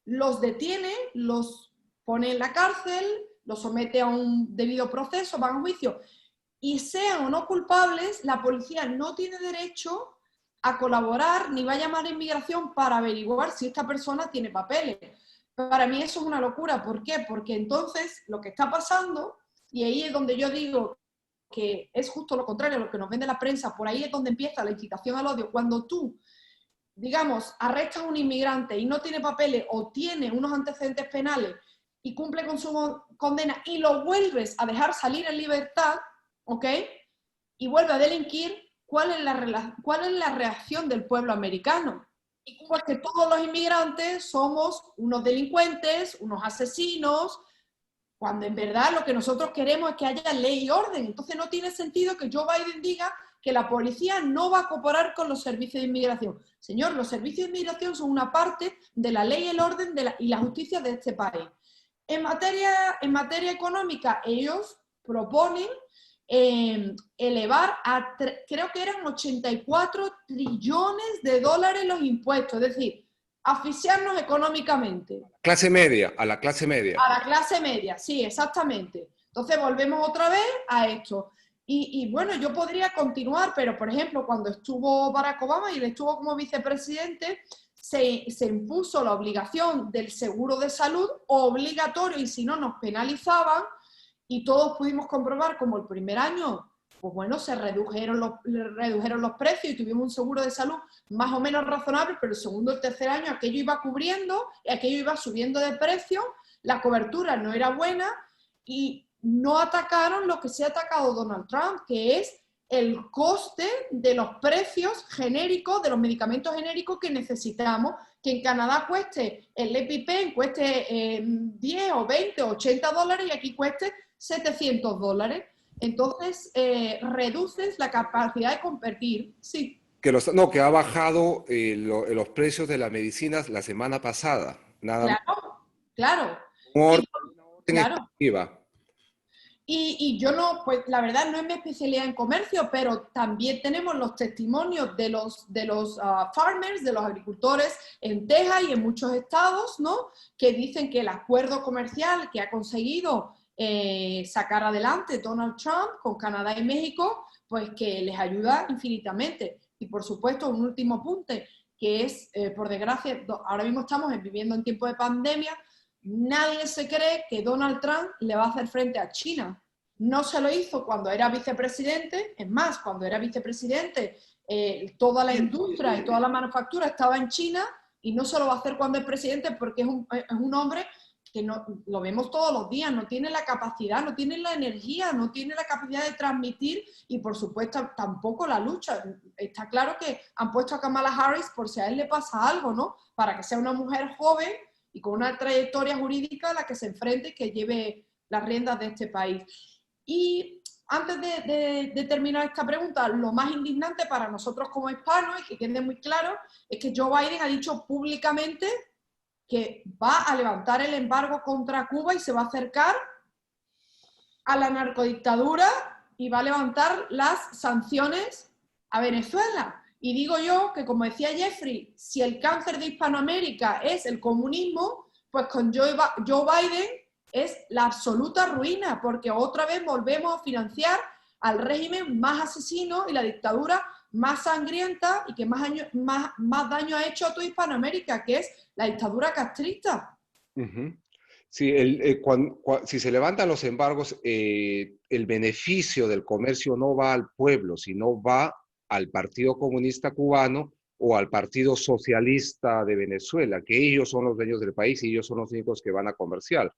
los detiene, los pone en la cárcel, los somete a un debido proceso, van a juicio, y sean o no culpables, la policía no tiene derecho a colaborar ni va a llamar a inmigración para averiguar si esta persona tiene papeles. Para mí eso es una locura. ¿Por qué? Porque entonces lo que está pasando, y ahí es donde yo digo que es justo lo contrario a lo que nos vende la prensa, por ahí es donde empieza la incitación al odio. Cuando tú, digamos, arrestas a un inmigrante y no tiene papeles o tiene unos antecedentes penales y cumple con su condena y lo vuelves a dejar salir en libertad, ¿ok? Y vuelve a delinquir, ¿cuál es la reacción del pueblo americano? Pues que todos los inmigrantes somos unos delincuentes, unos asesinos, cuando en verdad lo que nosotros queremos es que haya ley y orden. Entonces no tiene sentido que Joe Biden diga que la policía no va a cooperar con los servicios de inmigración. Señor, los servicios de inmigración son una parte de la ley, el orden y la justicia de este país. En materia económica, ellos proponen elevar a, creo que eran 84 trillones de dólares los impuestos, es decir, asfixiarnos económicamente. Clase media, a la clase media. A la clase media, sí, exactamente. Entonces volvemos otra vez a esto. Y bueno, yo podría continuar, pero por ejemplo, cuando estuvo Barack Obama y él estuvo como vicepresidente, se impuso la obligación del seguro de salud obligatorio y si no nos penalizaban y todos pudimos comprobar como el primer año, pues bueno, se redujeron los precios y tuvimos un seguro de salud más o menos razonable, pero el segundo y el tercer año aquello iba cubriendo y aquello iba subiendo de precio, la cobertura no era buena y no atacaron lo que se ha atacado Donald Trump, que es el coste de los precios genéricos, de los medicamentos genéricos que necesitamos, que en Canadá cueste el EpiPen, cueste 10 o 20 o 80 dólares y aquí cueste 700 dólares. Entonces, reduces la capacidad de competir, sí. Que ha bajado los precios de las medicinas la semana pasada. Nada más. Claro. Claro. Y yo no, pues la verdad no es mi especialidad en comercio, pero también tenemos los testimonios de los farmers, de los agricultores en Texas y en muchos estados, ¿no? Que dicen que el acuerdo comercial que ha conseguido sacar adelante Donald Trump con Canadá y México, pues que les ayuda infinitamente. Y por supuesto, un último apunte, que es, por desgracia, ahora mismo estamos viviendo en tiempo de pandemia. Nadie se cree que Donald Trump le va a hacer frente a China. No se lo hizo cuando era vicepresidente. Es más, cuando era vicepresidente, toda la industria y toda la manufactura estaba en China y no se lo va a hacer cuando es presidente porque es un hombre que no, lo vemos todos los días, no tiene la capacidad, no tiene la energía, no tiene la capacidad de transmitir y por supuesto tampoco la lucha. Está claro que han puesto a Kamala Harris por si a él le pasa algo, ¿no? Para que sea una mujer joven y con una trayectoria jurídica a la que se enfrente y que lleve las riendas de este país. Y antes de terminar esta pregunta, lo más indignante para nosotros como hispanos, y que quede muy claro, es que Joe Biden ha dicho públicamente que va a levantar el embargo contra Cuba y se va a acercar a la narcodictadura y va a levantar las sanciones a Venezuela. Y digo yo que, como decía Jeffrey, si el cáncer de Hispanoamérica es el comunismo, pues con Joe Biden es la absoluta ruina, porque otra vez volvemos a financiar al régimen más asesino y la dictadura más sangrienta y que más daño ha hecho a toda Hispanoamérica, que es la dictadura castrista. Sí, si se levantan los embargos, el beneficio del comercio no va al pueblo, sino va al Partido Comunista Cubano o al Partido Socialista de Venezuela, que ellos son los dueños del país y ellos son los únicos que van a comerciar.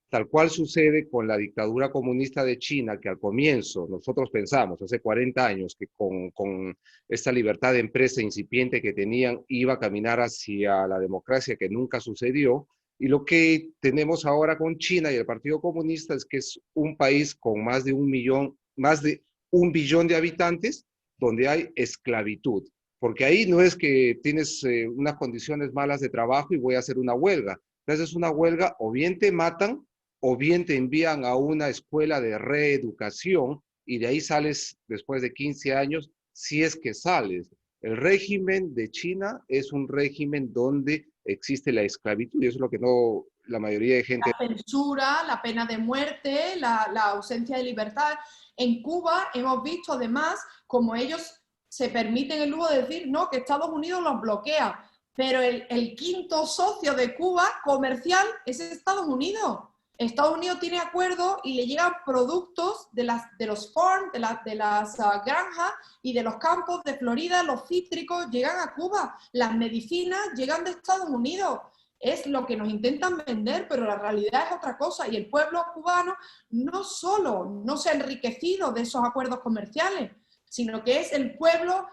Tal cual sucede con la dictadura comunista de China, que al comienzo nosotros pensamos, hace 40 años, que con esta libertad de empresa incipiente que tenían, iba a caminar hacia la democracia, que nunca sucedió, Y lo que tenemos ahora con China y el Partido Comunista es que es un país con más de 1 millón, más de 1 billón de habitantes, donde hay esclavitud. Porque ahí no es que tienes unas condiciones malas de trabajo y voy a hacer una huelga. Entonces una huelga, o bien te matan, o bien te envían a una escuela de reeducación y de ahí sales después de 15 años, si es que sales. El régimen de China es un régimen donde existe la esclavitud y eso es lo que no la mayoría de gente... La censura, la pena de muerte, la ausencia de libertad. En Cuba hemos visto además como ellos se permiten el lujo de decir no, que Estados Unidos los bloquea, pero el quinto socio de Cuba comercial es Estados Unidos. Estados Unidos tiene acuerdos y le llegan productos de los farms, de las granjas y de los campos de Florida, los cítricos llegan a Cuba, las medicinas llegan de Estados Unidos. Es lo que nos intentan vender, pero la realidad es otra cosa. Y el pueblo cubano no solo no se ha enriquecido de esos acuerdos comerciales, sino que es el pueblo,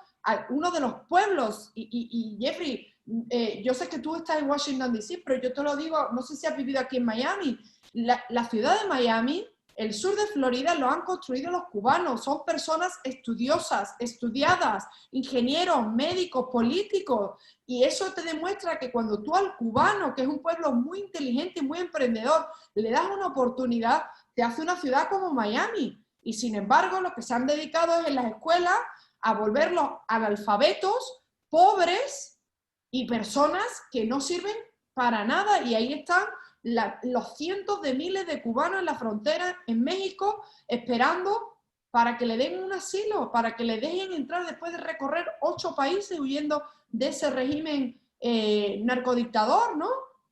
uno de los pueblos. Y Jeffrey, yo sé que tú estás en Washington, D.C., pero yo te lo digo, no sé si has vivido aquí en Miami. La ciudad de Miami, el sur de Florida, lo han construido los cubanos. Son personas estudiosas, estudiadas, ingenieros, médicos, políticos. Y eso te demuestra que cuando tú al cubano, que es un pueblo muy inteligente y muy emprendedor, le das una oportunidad, te hace una ciudad como Miami. Y sin embargo, lo que se han dedicado es en las escuelas a volverlos analfabetos, pobres y personas que no sirven para nada. Y ahí están los cientos de miles de cubanos en la frontera en México esperando para que le den un asilo, para que le dejen entrar después de recorrer 8 países huyendo de ese régimen narcodictador, ¿no?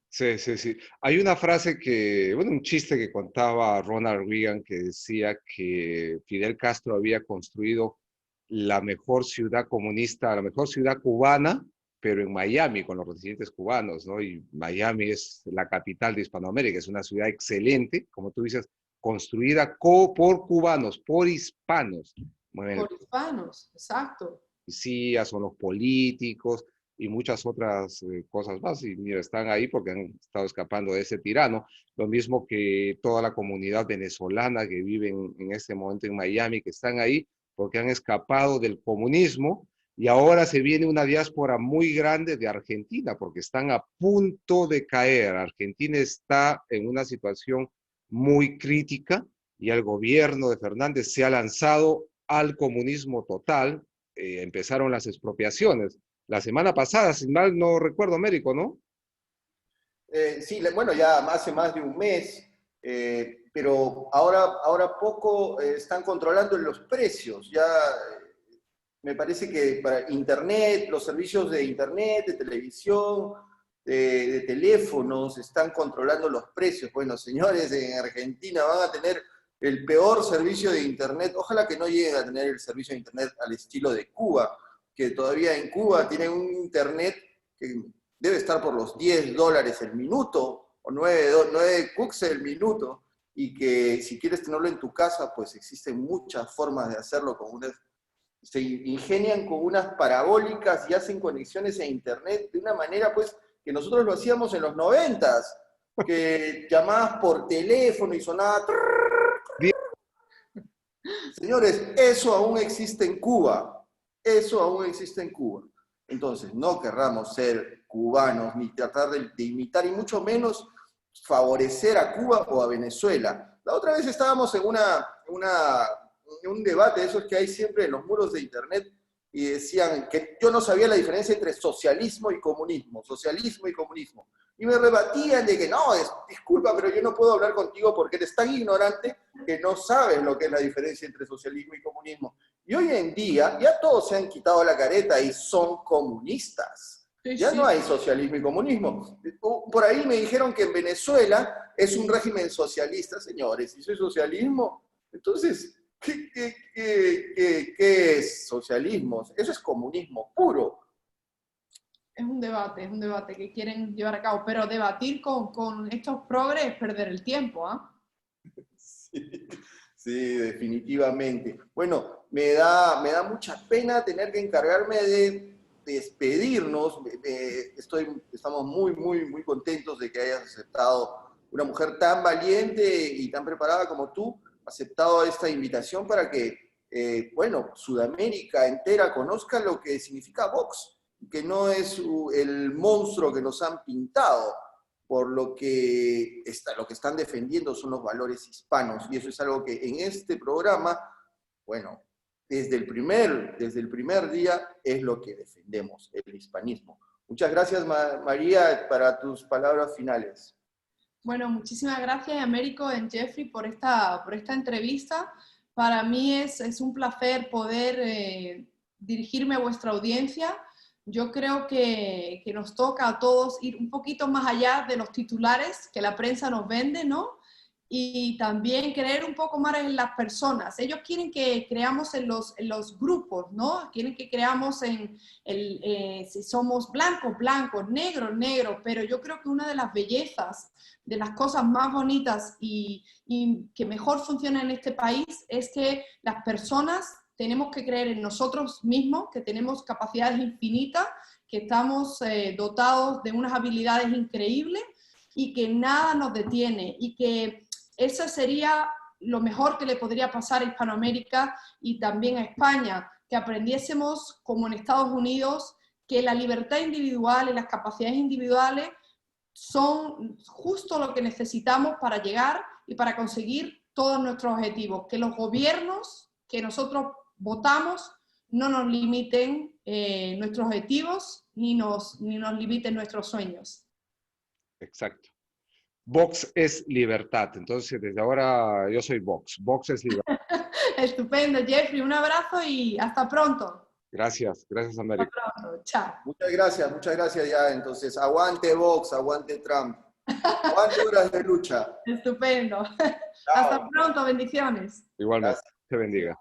Sí, sí, sí. Hay una frase que, bueno, un chiste que contaba Ronald Reagan que decía que Fidel Castro había construido la mejor ciudad comunista, la mejor ciudad cubana, pero en Miami, con los residentes cubanos, ¿no? Y Miami es la capital de Hispanoamérica, es una ciudad excelente, como tú dices, construida por cubanos, por hispanos. Bueno, Por hispanos, exacto. policías, son los políticos y muchas otras cosas más. Y mira, están ahí porque han estado escapando de ese tirano. Lo mismo que toda la comunidad venezolana que vive en este momento en Miami, que están ahí porque han escapado del comunismo. Y ahora se viene una diáspora muy grande de Argentina porque están a punto de caer. Argentina está en una situación muy crítica y el gobierno de Fernández se ha lanzado al comunismo total. Empezaron las expropiaciones. La semana pasada, si mal no recuerdo, Américo, ¿no? Sí, bueno, ya hace más de un mes, pero ahora poco están controlando los precios. Ya me parece que para Internet, los servicios de Internet, de televisión, de teléfonos, están controlando los precios. Bueno, señores, en Argentina van a tener el peor servicio de Internet. Ojalá que no lleguen a tener el servicio de Internet al estilo de Cuba, que todavía en Cuba tienen un Internet que debe estar por los $10 el minuto, o 9 cooks el minuto, y que si quieres tenerlo en tu casa, pues existen muchas formas de hacerlo con unas... Se ingenian con unas parabólicas y hacen conexiones a internet de una manera pues que nosotros lo hacíamos en los 90s, que llamabas por teléfono y sonaba... Señores, eso aún existe en Cuba, eso aún existe en Cuba. Entonces, no querramos ser cubanos ni tratar de imitar y mucho menos favorecer a Cuba o a Venezuela. La otra vez estábamos en un debate de esos que hay siempre en los muros de internet y decían que yo no sabía la diferencia entre socialismo y comunismo, Y me rebatían de que no, disculpa, pero yo no puedo hablar contigo porque eres tan ignorante que no sabes lo que es la diferencia entre socialismo y comunismo. Y hoy en día ya todos se han quitado la careta y son comunistas. Ya no hay socialismo y comunismo. Por ahí me dijeron que en Venezuela es un régimen socialista, señores. Si soy socialismo, entonces, ¿qué es socialismo? Eso es comunismo puro. Es un debate que quieren llevar a cabo, pero debatir con estos progres es perder el tiempo, ¿ah? Sí, sí, definitivamente. Bueno, me da mucha pena tener que encargarme de despedirnos, estamos muy contentos de que hayas aceptado, una mujer tan valiente y tan preparada como tú, aceptado esta invitación para que, bueno, Sudamérica entera conozca lo que significa Vox, que no es el monstruo que nos han pintado, por lo que están defendiendo son los valores hispanos, y eso es algo que en este programa, bueno, desde el primer día es lo que defendemos, el hispanismo. Muchas gracias, María, para tus palabras finales. Bueno, muchísimas gracias, Américo y Jeffrey, por esta entrevista. Para mí es un placer poder dirigirme a vuestra audiencia. Yo creo que nos toca a todos ir un poquito más allá de los titulares que la prensa nos vende, ¿no? Y también creer un poco más en las personas. Ellos quieren que creamos en los grupos, ¿no? Quieren que creamos si somos blancos, negros, pero yo creo que una de las bellezas, de las cosas más bonitas y que mejor funcionan en este país es que las personas tenemos que creer en nosotros mismos, que tenemos capacidades infinitas, que estamos dotados de unas habilidades increíbles y que nada nos detiene y que eso sería lo mejor que le podría pasar a Hispanoamérica y también a España, que aprendiésemos, como en Estados Unidos, que la libertad individual y las capacidades individuales son justo lo que necesitamos para llegar y para conseguir todos nuestros objetivos. Que los gobiernos que nosotros votamos no nos limiten nuestros objetivos ni nos limiten nuestros sueños. Exacto. Vox es libertad. Entonces, desde ahora yo soy Vox. Vox es libertad. Estupendo, Jeffrey. Un abrazo y hasta pronto. Gracias, América. Hasta pronto. Chao. Muchas gracias ya. Entonces, aguante Vox, aguante Trump. Aguante Horas de Lucha. Estupendo. Chao. Hasta pronto, bendiciones. Igualmente, Gracias. te bendiga.